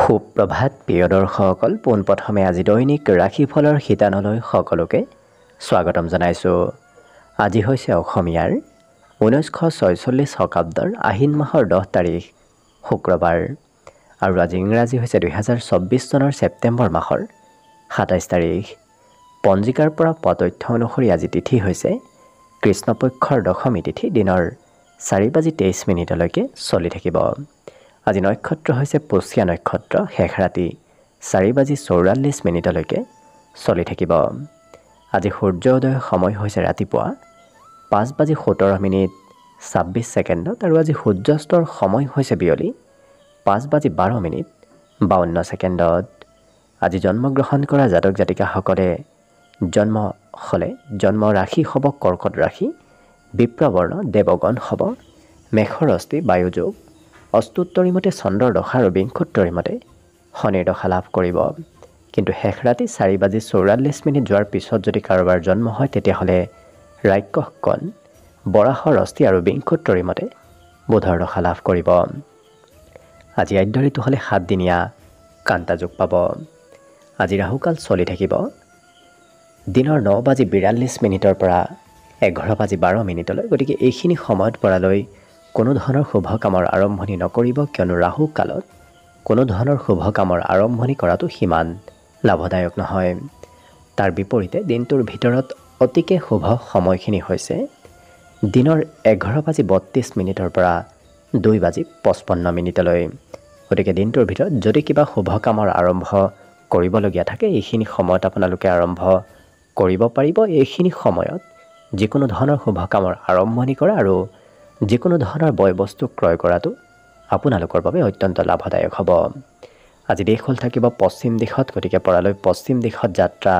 সুপ্ৰভাত প্ৰিয় দৰ্শকসকল, পোনপ্ৰথমে আজি দৈনিক ৰাশিফলৰ শিতানলৈ সকলোকে স্বাগতম জনাইছোঁ। আজি হৈছে অসমীয়াৰ 1946 শকাব্দৰ আহিন মাহৰ 10 তাৰিখ শুক্ৰবাৰ আৰু আজি ইংৰাজী হৈছে 2024 চনৰ ছেপ্টেম্বৰ মাহৰ 27 তাৰিখ। পঞ্জিকাৰ পৰা পোৱা তথ্য অনুসৰি আজি তিথি হৈছে কৃষ্ণপক্ষৰ দশমী তিথি, দিনৰ 4:23 চলি থাকিব। আজি নক্ষত্ৰ হৈছে পুষ্যা নক্ষত্ৰ, শেষ ৰাতি 4:44 চলি থাকিব। আজি সূৰ্যোদয়ৰ সময় হৈছে ৰাতিপুৱা 5:17 আৰু আজি সূৰ্যাস্তৰ সময় হৈছে বিয়লি 5:12 আজি জন্মগ্ৰহণ কৰা জাতক জাতিকাসকলে জন্ম ৰাশি হ'ব কৰ্কট ৰাশি, বিপ্ৰবৰ্ণ দেৱগণ হ'ব মেষৰ অস্থি বায়ুযোগ, অস্তুত্তৰী মতে চন্দ্ৰৰ দশা আৰু বিংশোত্তৰী মতে শনিৰ দশা লাভ কৰিব। কিন্তু শেষ ৰাতি 4:44 যোৱাৰ পিছত যদি কাৰোবাৰ জন্ম হয় তেতিয়াহ'লে ৰাক্ষসকণ বৰাহৰ অস্থি আৰু বিংশোত্তৰী মতে বুধৰ দশা লাভ কৰিব। আজি আদ্য ঋতু হ'লে 7 দিনীয়া কান্তা যোগ পাব। আজি ৰাহুকাল চলি থাকিব দিনৰ 9:42 পৰা 11:12। গতিকে এইখিনি সময়ত পৰালৈ কোনো ধৰণৰ শুভ কামৰ আৰম্ভণি নকৰিব, কিয়নো ৰাহু কালত কোনো ধৰণৰ শুভ কামৰ আৰম্ভণি কৰাটো সিমান লাভদায়ক নহয়। তাৰ বিপৰীতে দিনটোৰ ভিতৰত অতিকে শুভ সময়খিনি হৈছে দিনৰ 11:32 পৰা 2:55। গতিকে দিনটোৰ ভিতৰত যদি কিবা শুভ কামৰ আৰম্ভ কৰিবলগীয়া থাকে এইখিনি সময়ত আপোনালোকে আৰম্ভ কৰিব পাৰিব। এইখিনি সময়ত যিকোনো ধৰণৰ শুভ কামৰ আৰম্ভণি কৰা আৰু যিকোনো ধৰণৰ বয় বস্তু ক্ৰয় কৰাটো আপোনালোকৰ বাবে অত্যন্ত লাভদায়ক হ'ব। আজি দেশ হ'ল থাকিব পশ্চিম দিশত, গতিকে পৰালৈ পশ্চিম দিশত যাত্ৰা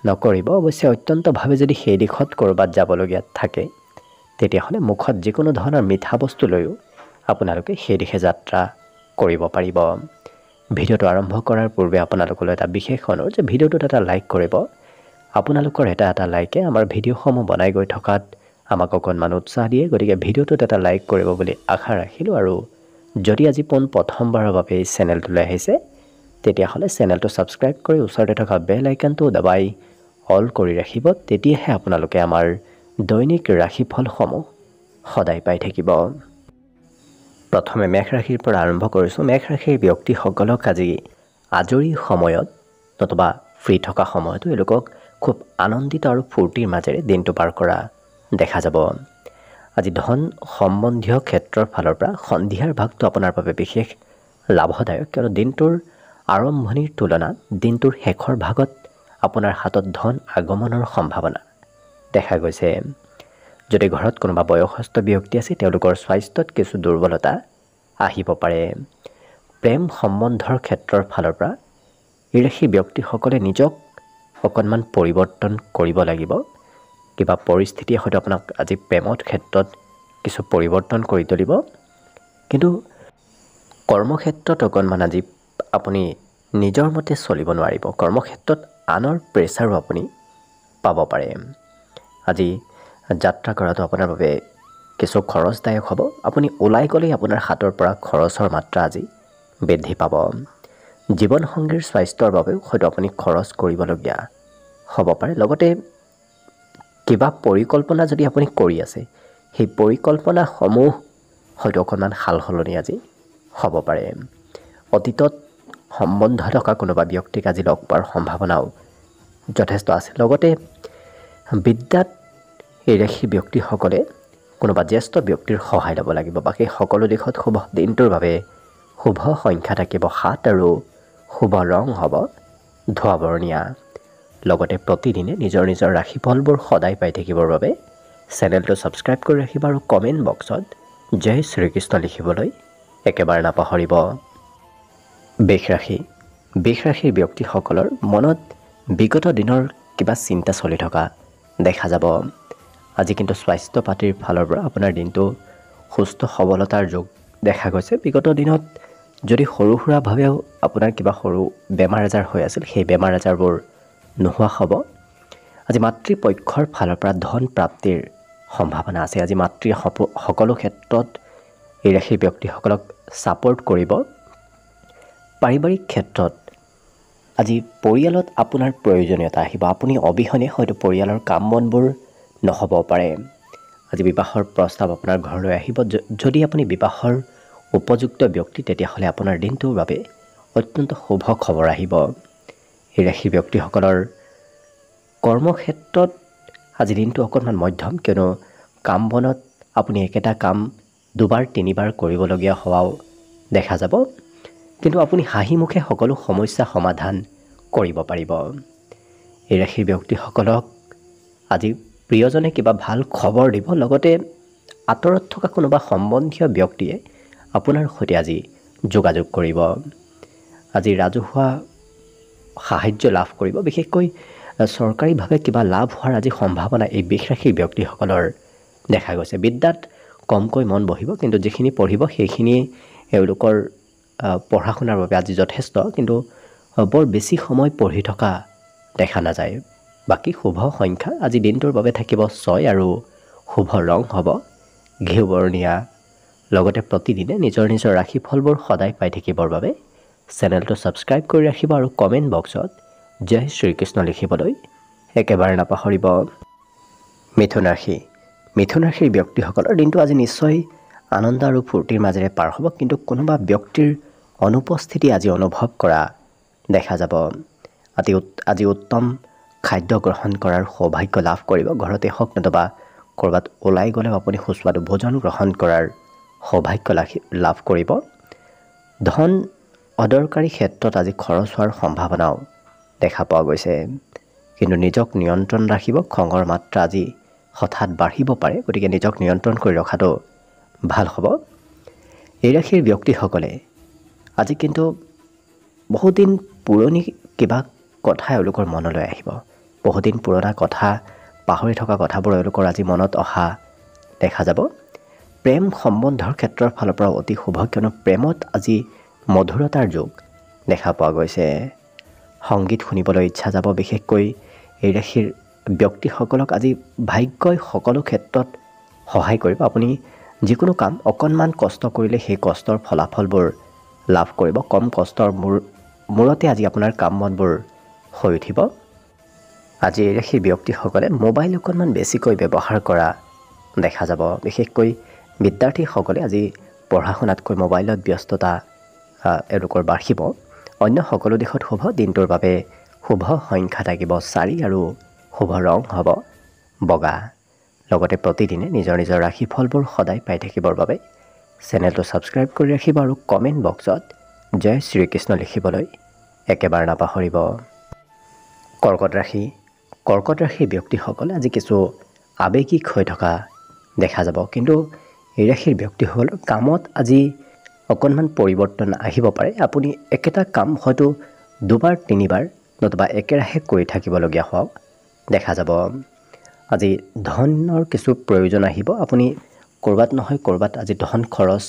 নকৰিব। অৱশ্যে অত্যন্তভাৱে যদি সেই দিশত ক'ৰবাত যাবলগীয়া থাকে তেতিয়াহ'লে মুখত যিকোনো ধৰণৰ মিঠা বস্তু লৈও আপোনালোকে সেই দিশে যাত্ৰা কৰিব পাৰিব। ভিডিঅ'টো আৰম্ভ কৰাৰ পূৰ্বে আপোনালোকলৈ এটা বিশেষ অনুৰোধ যে ভিডিঅ'টোত এটা লাইক কৰিব। আপোনালোকৰ এটা লাইকে আমাৰ ভিডিঅ'সমূহ বনাই গৈ থকাত আমাক অকণমান উৎসাহ দিয়ে। গতিকে ভিডিঅ'টোত এটা লাইক কৰিব বুলি আশা ৰাখিলোঁ। আৰু যদি আজি প্ৰথমবাৰৰ বাবে এই চেনেলটোলৈ আহিছে তেতিয়াহ'লে চেনেলটো ছাবস্ক্ৰাইব কৰি ওচৰতে থকা বেল আইকনটো দবাই অল কৰি ৰাখিব। তেতিয়াহে আপোনালোকে আমাৰ দৈনিক ৰাশিফলসমূহ সদায় পাই থাকিব। প্ৰথমে মেষ ৰাশিৰ পৰা আৰম্ভ কৰিছোঁ। মেষ ৰাশিৰ ব্যক্তিসকলক আজি আজৰি সময়ত নতুবা ফ্ৰী থকা সময়তো এওঁলোকক খুব আনন্দিত আৰু ফূৰ্তিৰ মাজেৰে দিনটো পাৰ কৰা দেখা যাব। আজি ধন সম্বন্ধীয় ক্ষেত্ৰৰ ফালৰ পৰা সন্ধিয়াৰ ভাগটো আপোনাৰ বাবে বিশেষ লাভদায়ক, কিয়নো দিনটোৰ আৰম্ভণিৰ তুলনাত দিনটোৰ শেষৰ ভাগত আপোনাৰ হাতত ধন আগমনৰ সম্ভাৱনা দেখা গৈছে। যদি ঘৰত কোনোবা বয়সস্থ ব্যক্তি আছে তেওঁলোকৰ স্বাস্থ্যত কিছু দুৰ্বলতা আহিব পাৰে। প্ৰেম সম্বন্ধৰ ক্ষেত্ৰৰ ফালৰ পৰা এই ৰাশিৰ ব্যক্তিসকলে নিজক অকণমান পৰিৱৰ্তন কৰিব লাগিব। কিবা পৰিস্থিতিয়ে হয়তো আপোনাক আজি প্ৰেমৰ ক্ষেত্ৰত কিছু পৰিৱৰ্তন কৰি তুলিব, কিন্তু কৰ্মক্ষেত্ৰত অকণমান আজি আপুনি নিজৰ মতে চলিব নোৱাৰিব। কৰ্মক্ষেত্ৰত আনৰ প্ৰেছাৰো আপুনি পাব পাৰে। আজি যাত্ৰা কৰাটো আপোনাৰ বাবে কিছু খৰচদায়ক হ'ব। আপুনি ওলাই গ'লেই আপোনাৰ হাতৰ পৰা খৰচৰ মাত্ৰা আজি বৃদ্ধি পাব। জীৱনসংগীৰ স্বাস্থ্যৰ বাবেও হয়তো আপুনি খৰচ কৰিবলগীয়া হ'ব পাৰে। লগতে কিবা পৰিকল্পনা যদি আপুনি কৰি আছে সেই পৰিকল্পনাসমূহ হয়তো অকণমান সাল সলনি আজি হ'ব পাৰে। অতীতত সম্বন্ধ থকা কোনোবা ব্যক্তিক আজি লগ পোৱাৰ সম্ভাৱনাও যথেষ্ট আছে। লগতে বিদ্যাত এই ৰাশি ব্যক্তিসকলে কোনোবা জ্যেষ্ঠ ব্যক্তিৰ সহায় ল'ব লাগিব। বাকী সকলো দিশত শুভ। দিনটোৰ বাবে শুভ সংখ্যা থাকিব 7 আৰু শুভ ৰং হ'ব ধোঁৱা বৰণীয়া। লগতে প্ৰতিদিনে নিজৰ ৰাশিফলবোৰ সদায় পাই থাকিবৰ বাবে চেনেলটো ছাবস্ক্ৰাইব কৰি ৰাখিব আৰু কমেণ্ট বক্সত জয় শ্ৰীকৃষ্ণ লিখিবলৈ একেবাৰে নাপাহৰিব। বৃষ ৰাশিৰ ব্যক্তিসকলৰ মনত বিগত দিনৰ কিবা চিন্তা চলি থকা দেখা যাব। আজি কিন্তু স্বাস্থ্য পাতিৰ ফালৰ পৰা আপোনাৰ দিনটো সুস্থ সবলতাৰ যোগ দেখা গৈছে। বিগত দিনত যদি সৰু সুৰাভাৱেও আপোনাৰ কিবা সৰু বেমাৰ আজাৰ হৈ আছিল সেই বেমাৰ আজাৰবোৰ নোহোৱা হ'ব। আজি মাতৃপক্ষৰ ফালৰ পৰা ধন প্ৰাপ্তিৰ সম্ভাৱনা আছে। আজি মাতৃয়ে সকলো ক্ষেত্ৰত এই ৰাশিৰ ব্যক্তিসকলক ছাপোৰ্ট কৰিব। পাৰিবাৰিক ক্ষেত্ৰত আজি পৰিয়ালত আপোনাৰ প্ৰয়োজনীয়তা আহিব। আপুনি অবিহনে হয়তো পৰিয়ালৰ কাম বনবোৰ নহ'ব পাৰে। আজি বিবাহৰ প্ৰস্তাৱ আপোনাৰ ঘৰলৈ আহিব। যদি আপুনি বিবাহৰ উপযুক্ত ব্যক্তি তেতিয়াহ'লে আপোনাৰ দিনটোৰ বাবে অত্যন্ত শুভ খবৰ আহিব। এই ৰাশিৰ ব্যক্তিসকলৰ কৰ্মক্ষেত্ৰত আজি দিনটো অকণমান মধ্যম, কিয়নো কাম বনত আপুনি একেটা কাম দুবাৰ তিনিবাৰ কৰিবলগীয়া হোৱাও দেখা যাব। কিন্তু আপুনি হাঁহি মুখে সকলো সমস্যা সমাধান কৰিব পাৰিব। এই ৰাশিৰ ব্যক্তিসকলক আজি প্ৰিয়জনে কিবা ভাল খবৰ দিব, লগতে আঁতৰত থকা কোনোবা সম্বন্ধীয় ব্যক্তিয়ে আপোনাৰ সৈতে আজি যোগাযোগ কৰিব। আজি ৰাজহুৱা সাহায্য লাভ কৰিব, বিশেষকৈ চৰকাৰীভাৱে কিবা লাভ হোৱাৰ আজি সম্ভাৱনা এই বৃষ ৰাশিৰ ব্যক্তিসকলৰ দেখা গৈছে। বিদ্যাত কমকৈ মন বহিব, কিন্তু যিখিনি পঢ়িব সেইখিনি এওঁলোকৰ পঢ়া শুনাৰ বাবে আজি যথেষ্ট, কিন্তু বৰ বেছি সময় পঢ়ি থকা দেখা নাযায়। বাকী শুভ সংখ্যা আজি দিনটোৰ বাবে থাকিব 6 আৰু শুভ ৰং হ'ব ঘিউ বৰণীয়া। লগতে প্ৰতিদিনে নিজৰ নিজৰ ৰাশিফলবোৰ সদায় পাই থাকিবৰ বাবে চেনেলটো ছাবস্ক্ৰাইব কৰি ৰাখিব আৰু কমেণ্ট বক্সত জয় শ্ৰীকৃষ্ণ লিখিবলৈ একেবাৰে নাপাহৰিব। মিথুন ৰাশি। মিথুন ৰাশিৰ ব্যক্তিসকলৰ দিনটো আজি নিশ্চয় আনন্দ আৰু ফূৰ্তিৰ মাজেৰে পাৰ হ'ব, কিন্তু কোনোবা ব্যক্তিৰ অনুপস্থিতি আজি অনুভৱ কৰা দেখা যাব। আজি উত্তম খাদ্য গ্ৰহণ কৰাৰ সৌভাগ্য লাভ কৰিব। ঘৰতে হওক নতুবা ক'ৰবাত ওলাই গ'লেও আপুনি সুস্বাদু ভোজন গ্ৰহণ কৰাৰ সৌভাগ্য লাভ কৰিব। ধন অদৰকাৰী ক্ষেত্ৰত আজি খৰচ হোৱাৰ সম্ভাৱনাও দেখা পোৱা গৈছে, কিন্তু নিজক নিয়ন্ত্ৰণ ৰাখিব। খঙৰ মাত্ৰা আজি হঠাৎ বাঢ়িব পাৰে, গতিকে নিজক নিয়ন্ত্ৰণ কৰি ৰখাটো ভাল হ'ব। এই ৰাশিৰ ব্যক্তিসকলে আজি কিন্তু বহুদিন পুৰণি কিবা কথা এওঁলোকৰ মনলৈ আহিব। বহুদিন পুৰণা কথা, পাহৰি থকা কথাবোৰ এওঁলোকৰ আজি মনত অহা দেখা যাব। প্ৰেম সম্বন্ধৰ ক্ষেত্ৰৰ ফালৰ পৰা অতি শুভ, কিয়নো প্ৰেমত আজি মধুৰতাৰ যোগ দেখা পোৱা গৈছে। সংগীত শুনিবলৈ ইচ্ছা যাব। বিশেষকৈ এই ৰাশিৰ ব্যক্তিসকলক আজি ভাগ্যই সকলো ক্ষেত্ৰত সহায় কৰিব। আপুনি যিকোনো কাম অকণমান কষ্ট কৰিলে সেই কষ্টৰ ফলাফলবোৰ লাভ কৰিব। কম কষ্টৰ মূৰতে আজি আপোনাৰ কাম বনবোৰ হৈ উঠিব। আজি এই ৰাশিৰ ব্যক্তিসকলে মোবাইল অকণমান বেছিকৈ ব্যৱহাৰ কৰা দেখা যাব। বিশেষকৈ বিদ্যাৰ্থীসকলে আজি পঢ়া শুনাতকৈ মোবাইলত ব্যস্ততা এওঁলোকৰ বাঢ়িব। অন্য সকলো দিশত শুভ। দিনটোৰ বাবে শুভ সংখ্যা থাকিব 4 আৰু শুভ ৰং হ'ব বগা। লগতে প্ৰতিদিনে নিজৰ নিজৰ ৰাশিফলবোৰ সদায় পাই থাকিবৰ বাবে চেনেলটো ছাবস্ক্ৰাইব কৰি ৰাখিব আৰু কমেণ্ট বক্সত জয় শ্ৰীকৃষ্ণ লিখিবলৈ একেবাৰে নাপাহৰিব। কৰ্কট ৰাশি। কৰ্কট ৰাশিৰ ব্যক্তিসকলে আজি কিছু আৱেগিক হৈ থকা দেখা যাব, কিন্তু এই ৰাশিৰ ব্যক্তিসকলৰ কামত আজি অকণমান পৰিৱৰ্তন আহিব পাৰে। আপুনি একেটা কাম হয়তো দুবাৰ তিনিবাৰ নতুবা একেৰাহে কৰি থাকিবলগীয়া হোৱাও দেখা যাব। আজি ধনৰ কিছু প্ৰয়োজন আহিব। আপুনি ক'ৰবাত নহয় ক'ৰবাত আজি ধন খৰচ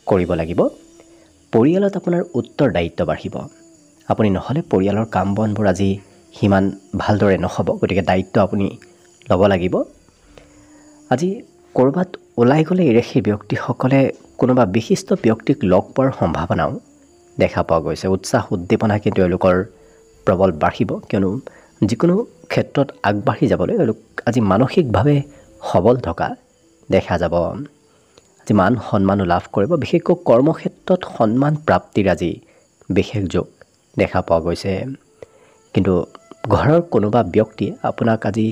কৰিব লাগিব। পৰিয়ালত আপোনাৰ উত্তৰদায়িত্ব বাঢ়িব। আপুনি নহ'লে পৰিয়ালৰ কাম বনবোৰ আজি সিমান ভালদৰে নহ'ব, গতিকে দায়িত্ব আপুনি ল'ব লাগিব। আজি ক'ৰবাত ওলাই গ'লে এই ৰাশিৰ ব্যক্তিসকলে কোনোবা বিশিষ্ট ব্যক্তিক লগ পোৱাৰ সম্ভাৱনাও দেখা পোৱা গৈছে। উৎসাহ উদ্দীপনা কিন্তু এওঁলোকৰ প্ৰবল বাঢ়িব, কিয়নো যিকোনো ক্ষেত্ৰত আগবাঢ়ি যাবলৈ এওঁলোক আজি মানসিকভাৱে সবল থকা দেখা যাব। আজি মান সন্মানো লাভ কৰিব। বিশেষকৈ কৰ্মক্ষেত্ৰত সন্মান প্ৰাপ্তিৰ আজি বিশেষ যোগ দেখা পোৱা গৈছে, কিন্তু ঘৰৰ কোনোবা ব্যক্তিয়ে আপোনাক আজি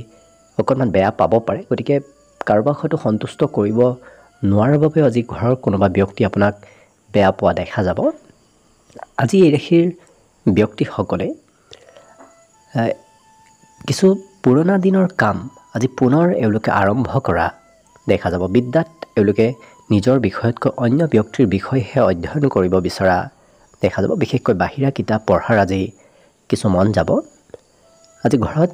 অকণমান বেয়া পাব পাৰে। গতিকে কাৰোবাক হয়তো সন্তুষ্ট কৰিব নোৱাৰাৰ বাবেও আজি ঘৰৰ কোনোবা ব্যক্তি আপোনাক বেয়া পোৱা দেখা যাব। আজি এই ৰাশিৰ ব্যক্তিসকলে কিছু পুৰণা দিনৰ কাম আজি পুনৰ এওঁলোকে আৰম্ভ কৰা দেখা যাব। বিদ্যাত এওঁলোকে নিজৰ বিষয়তকৈ অন্য ব্যক্তিৰ বিষয়েহে অধ্যয়ন কৰিব বিচৰা দেখা যাব। বিশেষকৈ বাহিৰা কিতাপ পঢ়াৰ আজি কিছু মন যাব। আজি ঘৰত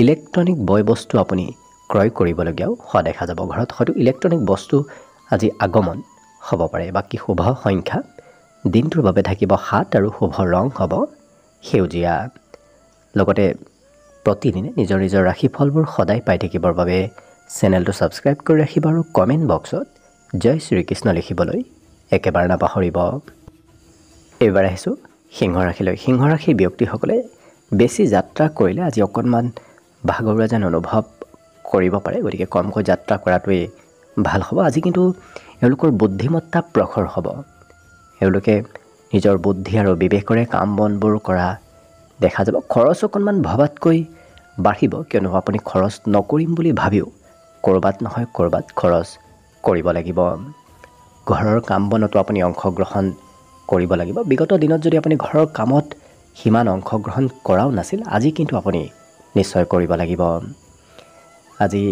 ইলেক্ট্ৰনিক বয় বস্তু আপুনি ক্ৰয় কৰিবলগীয়াও হোৱা দেখা যাব। ঘৰত হয়তো ইলেক্ট্ৰনিক বস্তু আজি আগমন হ'ব পাৰে। বাকী শুভ সংখ্যা দিনটোৰ বাবে থাকিব 7 আৰু শুভ ৰং হ'ব সেউজীয়া। লগতে প্ৰতিদিনে নিজৰ নিজৰ ৰাশিফলবোৰ সদায় পাই থাকিবৰ বাবে চেনেলটো ছাবস্ক্ৰাইব কৰি ৰাখিব আৰু কমেণ্ট বক্সত জয় শ্ৰীকৃষ্ণ লিখিবলৈ একেবাৰে নাপাহৰিব। এইবাৰ আহিছোঁ সিংহ ৰাশিলৈ। সিংহ ৰাশিৰ ব্যক্তিসকলে বেছি যাত্ৰা কৰিলে আজি অকণমান ভাগৰুৱা যেন অনুভৱ কৰিব পাৰে, গতিকে কমকৈ যাত্ৰা কৰাটোৱেই ভাল হ'ব। আজি কিন্তু এওঁলোকৰ বুদ্ধিমত্তা প্ৰখৰ হ'ব। এওঁলোকে নিজৰ বুদ্ধি আৰু বিবেকৰে কাম বনবোৰ কৰা দেখা যাব। খৰচ অকণমান ভবাতকৈ বাঢ়িব, কিয়নো আপুনি খৰচ নকৰিম বুলি ভাবিও ক'ৰবাত নহয় ক'ৰবাত খৰচ কৰিব লাগিব। ঘৰৰ কাম বনতো আপুনি অংশগ্ৰহণ কৰিব লাগিব। বিগত দিনত যদি আপুনি ঘৰৰ কামত সিমান অংশগ্ৰহণ কৰাও নাছিল, আজি কিন্তু আপুনি নিশ্চয় কৰিব লাগিব। আজি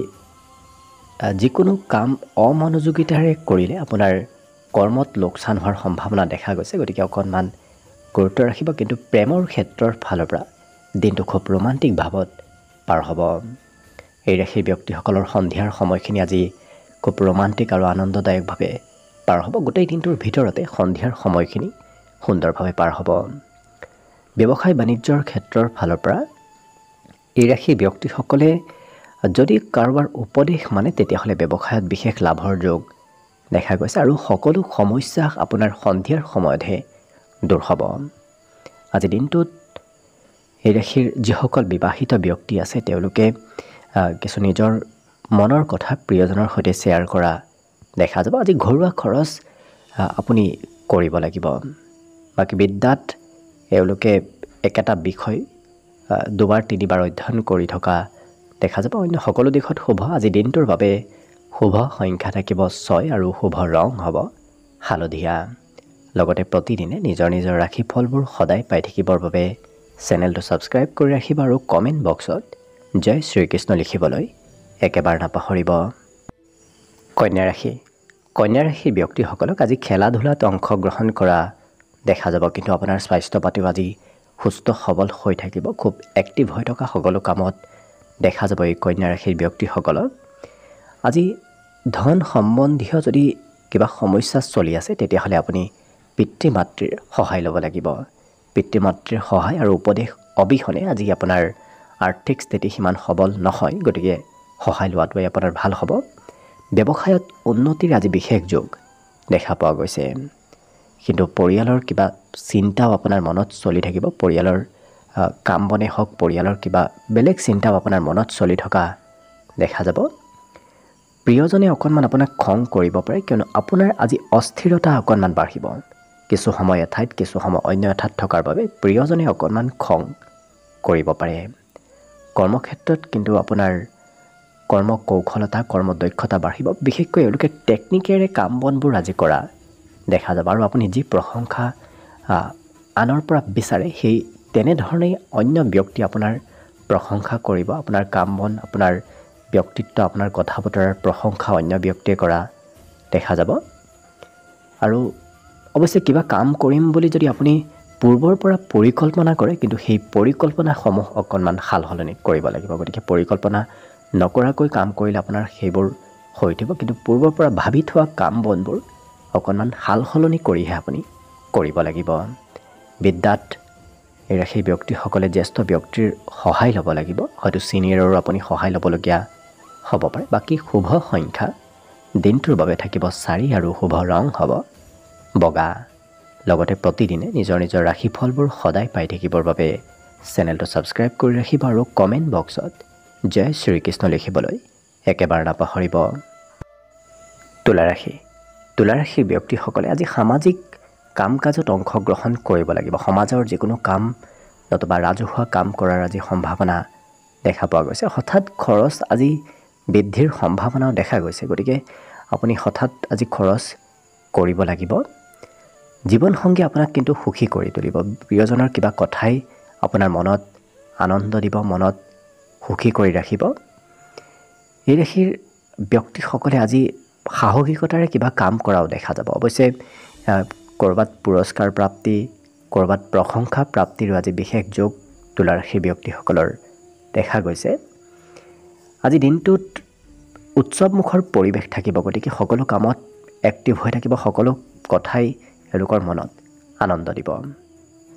যিকোনো কাম অমনোযোগিতাৰে কৰিলে আপোনাৰ কৰ্মত লোকচান হোৱাৰ সম্ভাৱনা দেখা গৈছে, গতিকে অকণমান গুৰুত্ব ৰাখিব। কিন্তু প্ৰেমৰ ক্ষেত্ৰৰ ফালৰ পৰা দিনটো খুব ৰোমান্টিক ভাৱত পাৰ হ'ব। এই ৰাশিৰ ব্যক্তিসকলৰ সন্ধিয়াৰ সময়খিনি আজি খুব ৰোমান্টিক আৰু আনন্দদায়কভাৱে পাৰ হ'ব। গোটেই দিনটোৰ ভিতৰতে সন্ধিয়াৰ সময়খিনি সুন্দৰভাৱে পাৰ হ'ব। ব্যৱসায় বাণিজ্যৰ ক্ষেত্ৰৰ ফালৰ পৰা এই ৰাশিৰ ব্যক্তিসকলে যদি কাৰোবাৰ উপদেশ মানে তেতিয়াহ'লে ব্যৱসায়ত বিশেষ লাভৰ যোগ দেখা গৈছে আৰু সকলো সমস্যা আপোনাৰ সন্ধিয়াৰ সময়তহে দূৰ হ'ব। আজি দিনটোত এই ৰাশিৰ যিসকল বিবাহিত ব্যক্তি আছে তেওঁলোকে কিছু নিজৰ মনৰ কথা প্ৰিয়জনৰ সৈতে শ্বেয়াৰ কৰা দেখা যাব। আজি ঘৰুৱা খৰচ আপুনি কৰিব লাগিব। বাকী বিদ্যাত এওঁলোকে একেটা বিষয় দুবাৰ তিনিবাৰ অধ্যয়ন কৰি থকা দেখা যাব। অন্য সকলো দিশত শুভ। আজি দিনটোৰ বাবে শুভ সংখ্যা থাকিব 6 আৰু শুভ ৰং হ'ব হালধীয়া। লগতে প্ৰতিদিনে নিজৰ নিজৰ ৰাশিফলবোৰ সদায় পাই থাকিবৰ বাবে চেনেলটো ছাবস্ক্ৰাইব কৰি ৰাখিব আৰু কমেণ্ট বক্সত জয় শ্ৰীকৃষ্ণ লিখিবলৈ একেবাৰে নাপাহৰিব। কন্যা ৰাশি। কন্যা ৰাশিৰ ব্যক্তিসকলক আজি খেলা ধূলাত অংশগ্ৰহণ কৰা দেখা যাব, কিন্তু আপোনাৰ স্বাস্থ্য পাতিও আজি সুস্থ সবল হৈ থাকিব। খুব এক্টিভ হৈ থকা সকলো কামত দেখা যাব এই কন্যা ৰাশিৰ ব্যক্তিসকলক। আজি ধন সম্বন্ধীয় যদি কিবা সমস্যা চলি আছে তেতিয়াহ'লে আপুনি পিতৃ মাতৃৰ সহায় ল'ব লাগিব। পিতৃ মাতৃৰ সহায় আৰু উপদেশ অবিহনে আজি আপোনাৰ আৰ্থিক স্থিতি সিমান সবল নহয়, গতিকে সহায় লোৱাটোৱে আপোনাৰ ভাল হ'ব। ব্যৱসায়ত উন্নতিৰ আজি বিশেষ যোগ দেখা পোৱা গৈছে, কিন্তু পৰিয়ালৰ কিবা চিন্তাও আপোনাৰ মনত চলি থাকিব। পৰিয়ালৰ কাম বনে হওক, পৰিয়ালৰ কিবা বেলেগ চিন্তাও আপোনাৰ মনত চলি থকা দেখা যাব। প্ৰিয়জনে অকণমান আপোনাক খং কৰিব পাৰে, কিয়নো আপোনাৰ আজি অস্থিৰতা অকণমান বাঢ়িব। কিছু সময় এঠাইত কিছু সময় অন্য এঠাইত থকাৰ বাবে প্ৰিয়জনে অকণমান খং কৰিব পাৰে। কৰ্মক্ষেত্ৰত কিন্তু আপোনাৰ কৰ্ম কৌশলতা কৰ্মদক্ষতা বাঢ়িব। বিশেষকৈ এওঁলোকে টেকনিকেৰে কাম বনবোৰ আজি কৰা দেখা যাব আৰু আপুনি যি প্ৰশংসা আনৰ পৰা বিচাৰে সেই তেনেধৰণেই অন্য ব্যক্তি আপোনাৰ প্ৰশংসা কৰিব। আপোনাৰ কাম বন, আপোনাৰ ব্যক্তিত্ব, আপোনাৰ কথা বতৰাৰ প্ৰশংসা অন্য ব্যক্তিয়ে কৰা দেখা যাব। আৰু অৱশ্যে কিবা কাম কৰিম বুলি যদি আপুনি পূৰ্বৰ পৰা পৰিকল্পনা কৰে, কিন্তু সেই পৰিকল্পনাসমূহ অকণমান সাল সলনি কৰিব লাগিব। গতিকে পৰিকল্পনা নকৰাকৈ কাম কৰিলে আপোনাৰ সেইবোৰ হৈ উঠিব, কিন্তু পূৰ্বৰ পৰা ভাবি থোৱা কাম বনবোৰ অকণমান সাল সলনি কৰিহে আপুনি কৰিব লাগিব। বিদ্যাত এই ৰাশিৰ ব্যক্তিসকলে জ্যেষ্ঠ ব্যক্তিৰ সহায় ল'ব লাগিব। হয়তো ছিনিয়ৰৰো আপুনি সহায় ল'বলগীয়া হ'ব পাৰে। বাকী শুভ সংখ্যা দিনটোৰ বাবে থাকিব 4 আৰু শুভ ৰং হ'ব বগা। লগতে প্ৰতিদিনে নিজৰ নিজৰ ৰাশিফলবোৰ সদায় পাই থাকিবৰ বাবে চেনেলটো ছাবস্ক্ৰাইব কৰি ৰাখিব আৰু কমেণ্ট বক্সত জয় শ্ৰীকৃষ্ণ লিখিবলৈ একেবাৰে নাপাহৰিব। তুলা ৰাশি। তুলা ৰাশিৰ ব্যক্তিসকলে আজি সামাজিক কাম কাজত অংশগ্ৰহণ কৰিব লাগিব। সমাজৰ যিকোনো কাম নতুবা ৰাজহুৱা কাম কৰাৰ আজি সম্ভাৱনা দেখা পোৱা গৈছে। হঠাৎ খৰচ আজি বৃদ্ধিৰ সম্ভাৱনাও দেখা গৈছে, গতিকে আপুনি হঠাৎ আজি খৰচ কৰিব লাগিব। জীৱনসংগী আপোনাক কিন্তু সুখী কৰি তুলিব। প্ৰিয়জনৰ কিবা কথাই আপোনাৰ মনত আনন্দ দিব, মনত সুখী কৰি ৰাখিব। এই ৰাশিৰ ব্যক্তিসকলে আজি সাহসিকতাৰে কিবা কাম কৰাও দেখা যাব। অৱশ্যে ক'ৰবাত পুৰস্কাৰ প্ৰাপ্তি, ক'ৰবাত প্ৰশংসা প্ৰাপ্তিৰো আজি বিশেষ যোগ তুলা ৰাশিৰ ব্যক্তিসকলৰ দেখা গৈছে। আজি দিনটোত উৎসৱমুখৰ পৰিৱেশ থাকিব, গতিকে সকলো কামত এক্টিভ হৈ থাকিব। সকলো কথাই এওঁলোকৰ মনত আনন্দ দিব,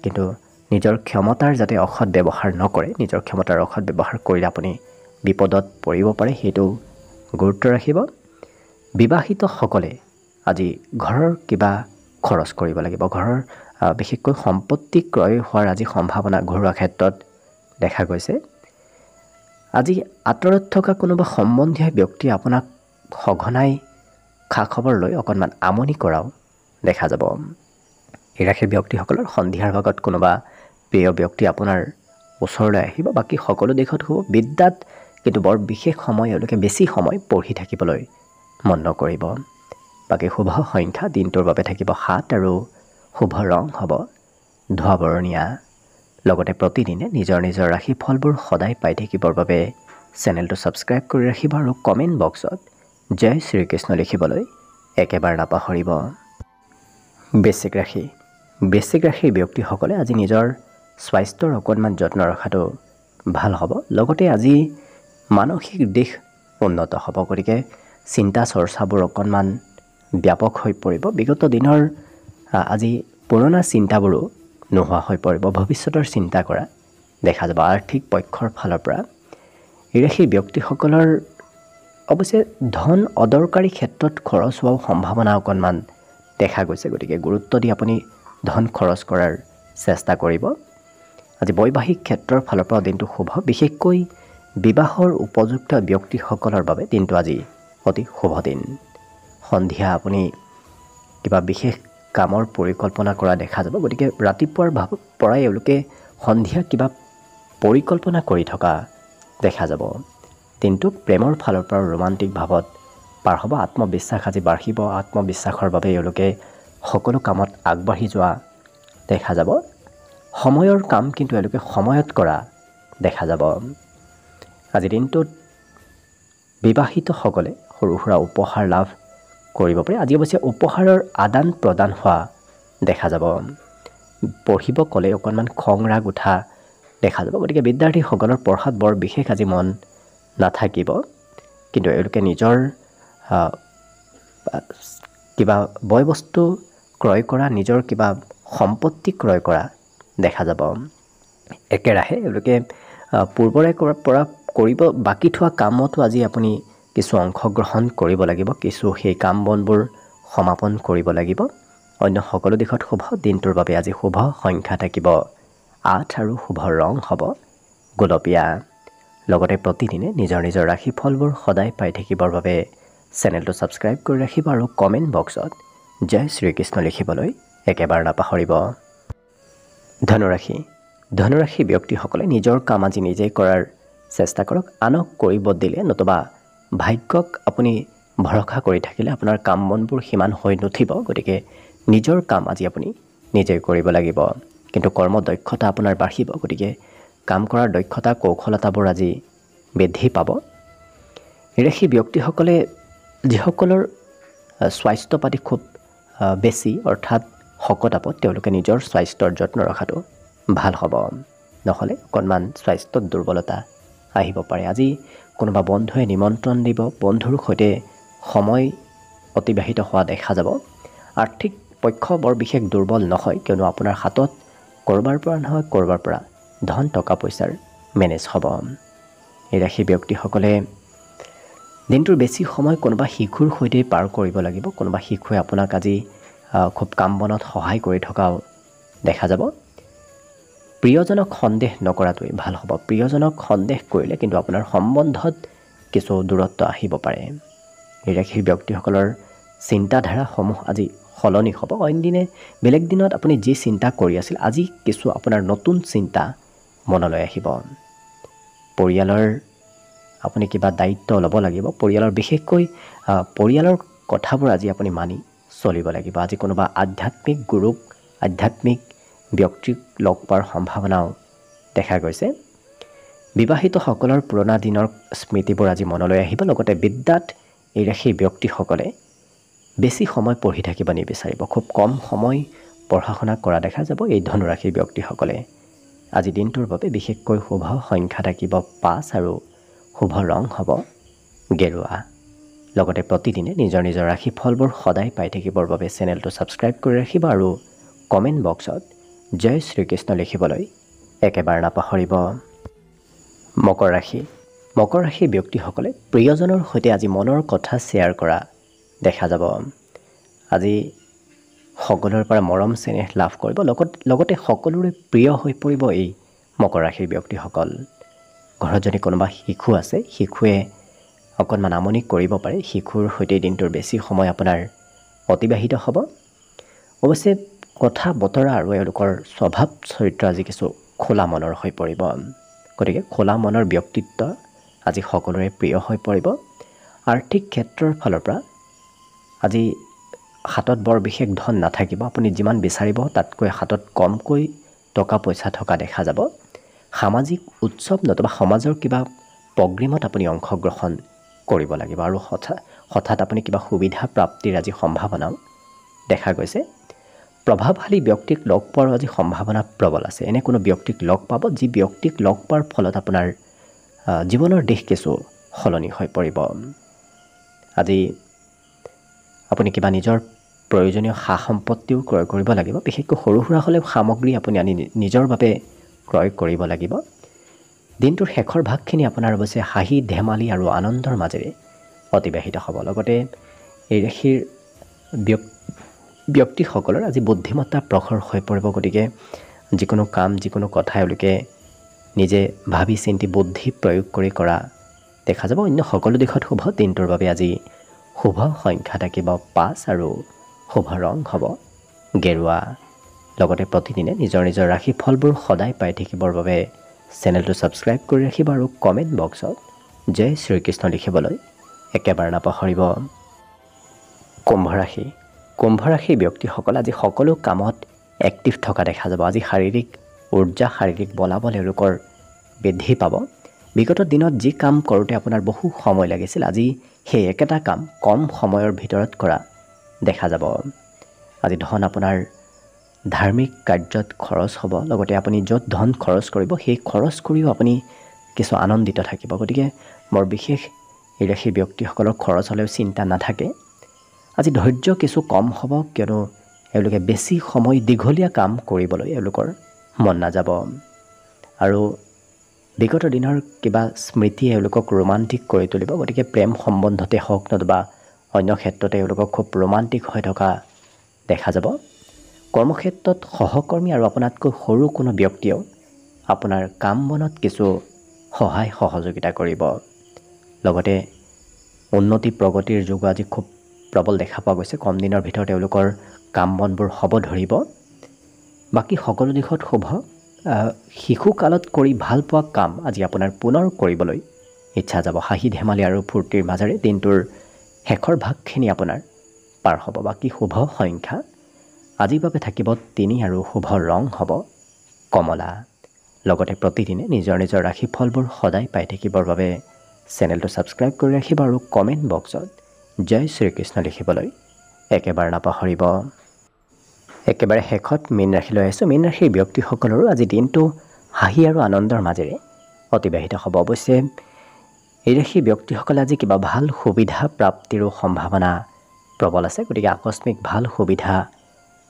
কিন্তু নিজৰ ক্ষমতাৰ যাতে অসৎ ব্যৱহাৰ নকৰে। নিজৰ ক্ষমতাৰ অসৎ ব্যৱহাৰ কৰিলে আপুনি বিপদত পৰিব পাৰে, সেইটো গুৰুত্ব ৰাখিব। বিবাহিতসকলে আজি ঘৰৰ কিবা খৰচ কৰিব লাগিব। ঘৰৰ বিশেষকৈ সম্পত্তি ক্ৰয় হোৱাৰ আজি সম্ভাৱনা ঘৰুৱা ক্ষেত্ৰত দেখা গৈছে। আজি আঁতৰত থকা কোনোবা সম্বন্ধীয় ব্যক্তি আপোনাক সঘনাই খা খবৰ লৈ অকণমান আমনি কৰাও দেখা যাব। এই ৰাশিৰ ব্যক্তিসকলৰ সন্ধিয়াৰ ভাগত কোনোবা প্ৰিয় ব্যক্তি আপোনাৰ ওচৰলৈ আহিব। বাকী সকলো দিশত হ'ব। বিদ্যাত কিন্তু বৰ বিশেষ সময় এওঁলোকে বেছি সময় পঢ়ি থাকিবলৈ মন নকৰিব। বাকী শুভ সংখ্যা দিনটোৰ বাবে থাকিব 7 আৰু শুভ ৰং হ'ব ধোঁৱা বৰণীয়া। লগতে প্ৰতিদিনে নিজৰ নিজৰ ৰাশিফলবোৰ সদায় পাই থাকিবৰ বাবে চেনেলটো ছাবস্ক্ৰাইব কৰি ৰাখিব আৰু কমেণ্ট বক্সত জয় শ্ৰীকৃষ্ণ লিখিবলৈ একেবাৰে নাপাহৰিব। বৃশ্চিক ৰাশি। বৃশ্চিক ৰাশিৰ ব্যক্তিসকলে আজি নিজৰ স্বাস্থ্যৰ অকণমান যত্ন ৰখাটো ভাল হ'ব। লগতে আজি মানসিক দিশ উন্নত হ'ব। গতিকে চিন্তা চৰ্চাবোৰ অকণমান ব্যাপক হৈ পৰিব। বিগত দিনৰ আজি পুৰণা চিন্তাবোৰো নোহোৱা হৈ পৰিব। ভৱিষ্যতৰ চিন্তা কৰা দেখা যাব। আৰ্থিক পক্ষৰ ফালৰ পৰা এই ৰাশিৰ ব্যক্তিসকলৰ অৱশ্যে ধন অদৰকাৰী ক্ষেত্ৰত খৰচ হোৱাও সম্ভাৱনা অকণমান দেখা গৈছে। গতিকে গুৰুত্ব দি আপুনি ধন খৰচ কৰাৰ চেষ্টা কৰিব। আজি বৈবাহিক ক্ষেত্ৰৰ ফালৰ পৰা দিনটো শুভ। বিশেষকৈ বিবাহৰ উপযুক্ত ব্যক্তিসকলৰ বাবে দিনটো আজি অতি শুভ দিন। সন্ধিয়া আপুনি কিবা বিশেষ কামৰ পৰিকল্পনা কৰা দেখা যাব। গতিকে ৰাতিপুৱাৰ পৰাই এওঁলোকে সন্ধিয়া কিবা পৰিকল্পনা কৰি থকা দেখা যাব। দিনটো প্ৰেমৰ ফালৰ পৰা ৰোমান্টিক ভাৱত পাৰ হ'ব। আত্মবিশ্বাস আজি বাঢ়িব। আত্মবিশ্বাসৰ বাবে এওঁলোকে সকলো কামত আগবাঢ়ি যোৱা দেখা যাব। সময়ৰ কাম কিন্তু এওঁলোকে সময়ত কৰা দেখা যাব। আজি দিনটোত বিবাহিতসকলে সৰু সুৰা উপহাৰ লাভ কৰিব পাৰে। আজি অৱশ্যে উপহাৰৰ আদান প্ৰদান হোৱা দেখা যাব। পঢ়িব ক'লে অকণমান খং ৰাগ উঠা দেখা যাব। গতিকে বিদ্যাৰ্থীসকলৰ পঢ়াত বৰ বিশেষ আজি মন নাথাকিব। কিন্তু এওঁলোকে নিজৰ কিবা বয় বস্তু ক্ৰয় কৰা, নিজৰ কিবা সম্পত্তি ক্ৰয় কৰা দেখা যাব। একেৰাহে এওঁলোকে পূৰ্বৰে পৰা কৰিব বাকী থোৱা কামতো আজি আপুনি কিছু অংশগ্ৰহণ কৰিব লাগিব। কিছু সেই কাম বনবোৰ সমাপন কৰিব লাগিব। অন্য সকলো দিশত শুভ। দিনটোৰ বাবে আজি শুভ সংখ্যা থাকিব 8 আৰু শুভ ৰং হ'ব গোলপীয়া। লগতে প্ৰতিদিনে নিজৰ নিজৰ ৰাশিফলবোৰ সদায় পাই থাকিবৰ বাবে চেনেলটো ছাবস্ক্ৰাইব কৰি ৰাখিব আৰু কমেণ্ট বক্সত জয় শ্ৰীকৃষ্ণ লিখিবলৈ একেবাৰে নাপাহৰিব। ধনুৰাশি। ধনুৰাশি ব্যক্তিসকলে নিজৰ কাম আজি নিজেই কৰাৰ চেষ্টা কৰক। আনক কৰিব দিলে নতুবা ভাগ্যক আপুনি ভৰসা কৰি থাকিলে আপোনাৰ কাম বনবোৰ সিমান হৈ নুঠিব। গতিকে নিজৰ কাম আজি আপুনি নিজেই কৰিব লাগিব। কিন্তু কৰ্ম দক্ষতা আপোনাৰ বাঢ়িব। গতিকে কাম কৰাৰ দক্ষতা কৌশলতাবোৰ আজি বৃদ্ধি পাব। ৰাশি ব্যক্তিসকলে যিসকলৰ স্বাস্থ্য পাতি খুব বেছি অৰ্থাৎ শকত আপত তেওঁলোকে নিজৰ স্বাস্থ্যৰ যত্ন ৰখাটো ভাল হ'ব। নহ'লে অকণমান স্বাস্থ্যত দুৰ্বলতা আহিব পাৰে। আজি কোনোবা বন্ধুৱে নিমন্ত্ৰণ দিব। বন্ধুৰ সৈতে সময় অতিবাহিত হোৱা দেখা যাব। আৰ্থিক পক্ষ বৰ বিশেষ দুৰ্বল নহয়, কিয়নো আপোনাৰ হাতত ক'ৰবাৰ পৰা নহয় ক'ৰবাৰ পৰা ধন টকা পইচাৰ মেনেজ হ'ব। এই ৰাশি ব্যক্তিসকলে দিনটোৰ বেছি সময় কোনোবা শিশুৰ সৈতে পাৰ কৰিব লাগিব। কোনোবা শিশুৱে আপোনাক আজি খুব কাম বনত সহায় কৰি থকাও দেখা যাব। প্ৰিয়জনক সন্দেহ নকৰাটোৱেই ভাল হ'ব। প্ৰিয়জনক সন্দেহ কৰিলে কিন্তু আপোনাৰ সম্বন্ধত কিছু দূৰত্ব আহিব পাৰে। এই ৰাশিৰ ব্যক্তিসকলৰ চিন্তাধাৰাসমূহ আজি সলনি হ'ব। অইন দিনে বেলেগ দিনত আপুনি যি চিন্তা কৰি আছিল আজি কিছু আপোনাৰ নতুন চিন্তা মনলৈ আহিব। পৰিয়ালৰ আপুনি কিবা দায়িত্ব ল'ব লাগিব। পৰিয়ালৰ বিশেষকৈ পৰিয়ালৰ কথাবোৰ আজি আপুনি মানি চলিব লাগিব। আজি কোনোবা আধ্যাত্মিক গুৰুক আধ্যাত্মিক ব্যক্তিক লগ পোৱাৰ সম্ভাৱনাও দেখা গৈছে। বিবাহিতসকলৰ পুৰণা দিনৰ স্মৃতিবোৰ আজি মনলৈ আহিব। লগতে বিদ্যাত এই ৰাশিৰ ব্যক্তিসকলে বেছি সময় পঢ়ি থাকিব নিবিচাৰিব। খুব কম সময় পঢ়া শুনা কৰা দেখা যাব এই ধনুৰাশিৰ ব্যক্তিসকলে। আজি দিনটোৰ বাবে বিশেষকৈ শুভ সংখ্যা থাকিব 5 আৰু শুভ ৰং হ'ব গেৰুৱা। লগতে প্ৰতিদিনে নিজৰ নিজৰ ৰাশিফলবোৰ সদায় পাই থাকিবৰ বাবে চেনেলটো ছাবস্ক্ৰাইব কৰি ৰাখিব আৰু কমেণ্ট বক্সত জয় শ্ৰীকৃষ্ণ লিখিবলৈ একেবাৰে নাপাহৰিব। মকৰ ৰাশি। মকৰ ৰাশিৰ ব্যক্তিসকলে প্ৰিয়জনৰ সৈতে আজি মনৰ কথা শ্বেয়াৰ কৰা দেখা যাব। আজি সকলোৰে পৰা মৰম চেনেহ লাভ কৰিব, লগতে সকলোৰে প্ৰিয় হৈ পৰিব এই মকৰ ৰাশিৰ ব্যক্তিসকল। ঘৰত যদি কোনোবা শিশু আছে, শিশুৱে অকণমান আমনি কৰিব পাৰে, শিশুৰ সৈতে দিনটোৰ বেছি সময় আপোনাৰ অতিবাহিত হ'ব। অৱশ্যে কথা বতৰা আৰু এওঁলোকৰ স্বভাৱ চৰিত্ৰ আজি কিছু খোলা মনৰ হৈ পৰিব। গতিকে খোলা মনৰ ব্যক্তিত্ব আজি সকলোৰে প্ৰিয় হৈ পৰিব। আৰ্থিক ক্ষেত্ৰৰ ফালৰ পৰা আজি হাতত বৰ বিশেষ ধন নাথাকিব, আপুনি যিমান বিচাৰিব তাতকৈ হাতত কমকৈ টকা পইচা থকা দেখা যাব। সামাজিক উৎসৱ নতুবা সমাজৰ কিবা প্ৰগ্ৰেমত আপুনি অংশগ্ৰহণ কৰিব লাগিব আৰু হঠাৎ আপুনি কিবা সুবিধা প্ৰাপ্তিৰ আজি সম্ভাৱনাও দেখা গৈছে। প্ৰভাৱশালী ব্যক্তিক লগ পোৱাৰ আজি সম্ভাৱনা প্ৰবল আছে। এনে কোনো ব্যক্তিক লগ পাব যি ব্যক্তিক লগ পোৱাৰ ফলত আপোনাৰ জীৱনৰ দিশ কিছু সলনি হৈ পৰিব। আজি আপুনি কিবা নিজৰ প্ৰয়োজনীয় সা সম্পত্তিও ক্ৰয় কৰিব লাগিব, বিশেষকৈ সৰু সুৰা হ'লেও সামগ্ৰী আপুনি আনি নিজৰ বাবে ক্ৰয় কৰিব লাগিব। দিনটোৰ শেষৰ ভাগখিনি আপোনাৰ অৱশ্যে হাঁহি ধেমালি আৰু আনন্দৰ মাজেৰে অতিবাহিত হ'ব। লগতে এই ৰাশিৰ ব্যক্তিসকলৰ আজি বুদ্ধিমত্তা প্ৰখৰ হৈ পৰিব। গতিকে যিকোনো কাম যিকোনো কথা এওঁলোকে নিজে ভাবি চিন্তি বুদ্ধি প্ৰয়োগ কৰি কৰা দেখা যাব। অন্য সকলো দিশত শুভ। দিনটোৰ বাবে আজি শুভ সংখ্যা থাকিব 5 আৰু শুভ ৰং হ'ব গেৰুৱা। লগতে প্ৰতিদিনে নিজৰ ৰাশিফলবোৰ সদায় পাই থাকিবৰ বাবে চেনেলটো ছাবস্ক্ৰাইব কৰি ৰাখিব আৰু কমেণ্ট বক্সত জয় শ্ৰীকৃষ্ণ লিখিবলৈ একেবাৰে নাপাহৰিব। কুম্ভ ৰাশিৰ ব্যক্তিসকল আজি সকলো কামত এক্টিভ থকা দেখা যাব। আজি শাৰীৰিক উৰ্জা শাৰীৰিক বলাবল এওঁলোকৰ বৃদ্ধি পাব। বিগত দিনত যি কাম কৰোঁতে আপোনাৰ বহু সময় লাগিছিল, আজি সেই একেটা কাম কম সময়ৰ ভিতৰত কৰা দেখা যাব। আজি ধন আপোনাৰ ধাৰ্মিক কাৰ্যত খৰচ হ'ব। লগতে আপুনি য'ত ধন খৰচ কৰিব সেই খৰচ কৰিও আপুনি কিছু আনন্দিত থাকিব। গতিকে বৰ বিশেষ এই ৰাশিৰ ব্যক্তিসকলৰ খৰচ হ'লেও চিন্তা নাথাকে। আজি ধৈৰ্য কিছু কম হ'ব, কিয়নো এওঁলোকে বেছি সময় দীঘলীয়া কাম কৰিবলৈ এওঁলোকৰ মন নাযাব। আৰু বিগত দিনৰ কিবা স্মৃতি এওঁলোকক ৰোমান্টিক কৰি তুলিব। গতিকে প্ৰেম সম্বন্ধতে হওক নতুবা অন্য ক্ষেত্ৰতে এওঁলোকক খুব ৰোমান্টিক হৈ থকা দেখা যাব। কৰ্মক্ষেত্ৰত সহকৰ্মী আৰু আপোনাতকৈ সৰু কোনো ব্যক্তিয়েও আপোনাৰ কাম বনত কিছু সহায় সহযোগিতা কৰিব। লগতে উন্নতি প্ৰগতিৰ যুগ আজি খুব প্ৰবল দেখা পোৱা গৈছে। কম দিনৰ ভিতৰত তেওঁলোকৰ কাম বনবোৰ হ'ব ধৰিব। বাকী সকলো দিশত শুভ। শিশুকালত কৰি ভাল পোৱা কাম আজি আপোনাৰ পুনৰ কৰিবলৈ ইচ্ছা যাব। হাঁহি ধেমালি আৰু ফূৰ্তিৰ মাজেৰে দিনটোৰ শেষৰ ভাগখিনি আপোনাৰ পাৰ হ'ব। বাকী শুভ সংখ্যা আজিৰ বাবে থাকিব 3 আৰু শুভ ৰং হ'ব কমলা। লগতে প্ৰতিদিনে নিজৰ ৰাশিফলবোৰ সদায় পাই থাকিবৰ বাবে চেনেলটো ছাবস্ক্ৰাইব কৰি ৰাখিব আৰু কমেণ্ট বক্সত জয় শ্ৰীকৃষ্ণ লিখিবলৈ একেবাৰে নাপাহৰিব। একেবাৰে শেষত মীন ৰাশিলৈ আহিছোঁ। মীন ৰাশিৰ ব্যক্তিসকলৰো আজি দিনটো হাঁহি আৰু আনন্দৰ মাজেৰে অতিবাহিত হ'ব। অৱশ্যে এই ৰাশিৰ ব্যক্তিসকলে আজি কিবা ভাল সুবিধা প্ৰাপ্তিৰো সম্ভাৱনা প্ৰবল আছে। গতিকে আকস্মিক ভাল সুবিধা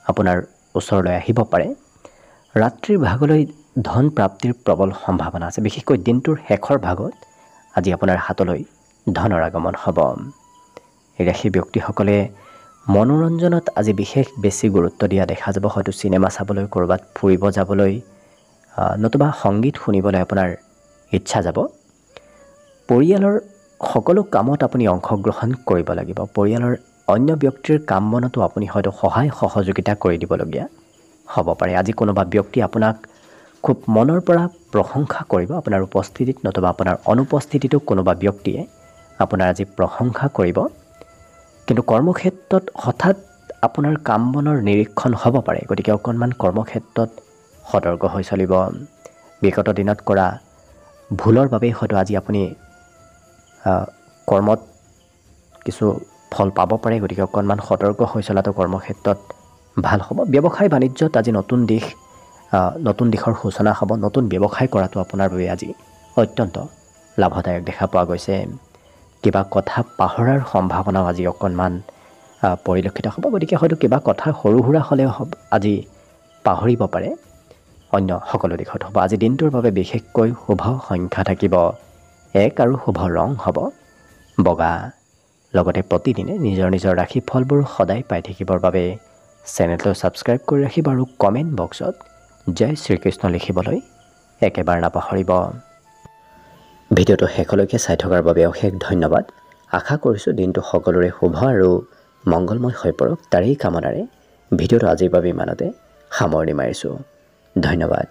আপোনাৰ ওচৰলৈ আহিব পাৰে। ৰাত্ৰিৰ ভাগলৈ ধন প্ৰাপ্তিৰ প্ৰবল সম্ভাৱনা আছে। বিশেষকৈ দিনটোৰ শেষৰ ভাগত আজি আপোনাৰ হাতলৈ ধনৰ আগমন হ'ব। এই ৰাশিৰ ব্যক্তিসকলে মনোৰঞ্জনত আজি বিশেষ বেছি গুৰুত্ব দিয়া দেখা যাব। হয়তো চিনেমা চাবলৈ, ক'ৰবাত ফুৰিব যাবলৈ নতুবা সংগীত শুনিবলৈ আপোনাৰ ইচ্ছা যাব। পৰিয়ালৰ সকলো কামত আপুনি অংশগ্ৰহণ কৰিব লাগিব। পৰিয়ালৰ অন্য ব্যক্তিৰ কাম বনতো আপুনি হয়তো সহায় সহযোগিতা কৰি দিবলগীয়া হ'ব পাৰে। আজি কোনোবা ব্যক্তি আপোনাক খুব মনৰ পৰা প্ৰশংসা কৰিব আপোনাৰ উপস্থিতিত, নতুবা আপোনাৰ অনুপস্থিতিতো কোনোবা ব্যক্তিয়ে আপোনাৰ আজি প্ৰশংসা কৰিব। কিন্তু কৰ্মক্ষেত্ৰত হঠাৎ আপোনাৰ কাম বনৰ নিৰীক্ষণ হ'ব পাৰে। গতিকে অকণমান কৰ্মক্ষেত্ৰত সতৰ্ক হৈ চলিব। বিগত দিনত কৰা ভুলৰ বাবেই হয়তো আজি আপুনি কৰ্মত কিছু ফল পাব পাৰে। গতিকে অকণমান সতৰ্ক হৈ চলাটো কৰ্মক্ষেত্ৰত ভাল হ'ব। ব্যৱসায় বাণিজ্যত আজি নতুন দিশৰ সূচনা হ'ব। নতুন ব্যৱসায় কৰাটো আপোনাৰ বাবে আজি অত্যন্ত লাভদায়ক দেখা পোৱা গৈছে। কিবা কথা পাহৰাৰ সম্ভাৱনাও আজি অকণমান পৰিলক্ষিত হ'ব। গতিকে হয়তো কিবা কথা সৰু সুৰা হ'লেও আজি পাহৰিব পাৰে। অন্য সকলো দিশত হ'ব। আজি দিনটোৰ বাবে বিশেষকৈ শুভ সংখ্যা থাকিব 1 আৰু শুভ ৰং হ'ব বগা। লগতে প্ৰতিদিনে নিজৰ ৰাশিফলবোৰ সদায় পাই থাকিবৰ বাবে চেনেলটো ছাবস্ক্ৰাইব কৰি ৰাখিব আৰু কমেণ্ট বক্সত জয় শ্ৰীকৃষ্ণ লিখিবলৈ একেবাৰে নাপাহৰিব। ভিডিঅ'টো শেষলৈকে চাই থকাৰ বাবে অশেষ ধন্যবাদ। আশা কৰিছোঁ দিনটো সকলোৰে শুভ আৰু মংগলময় হৈ পৰক, তাৰেই কামনাৰে ভিডিঅ'টো আজিৰ বাবে ইমানতে সামৰণি মাৰিছোঁ। ধন্যবাদ।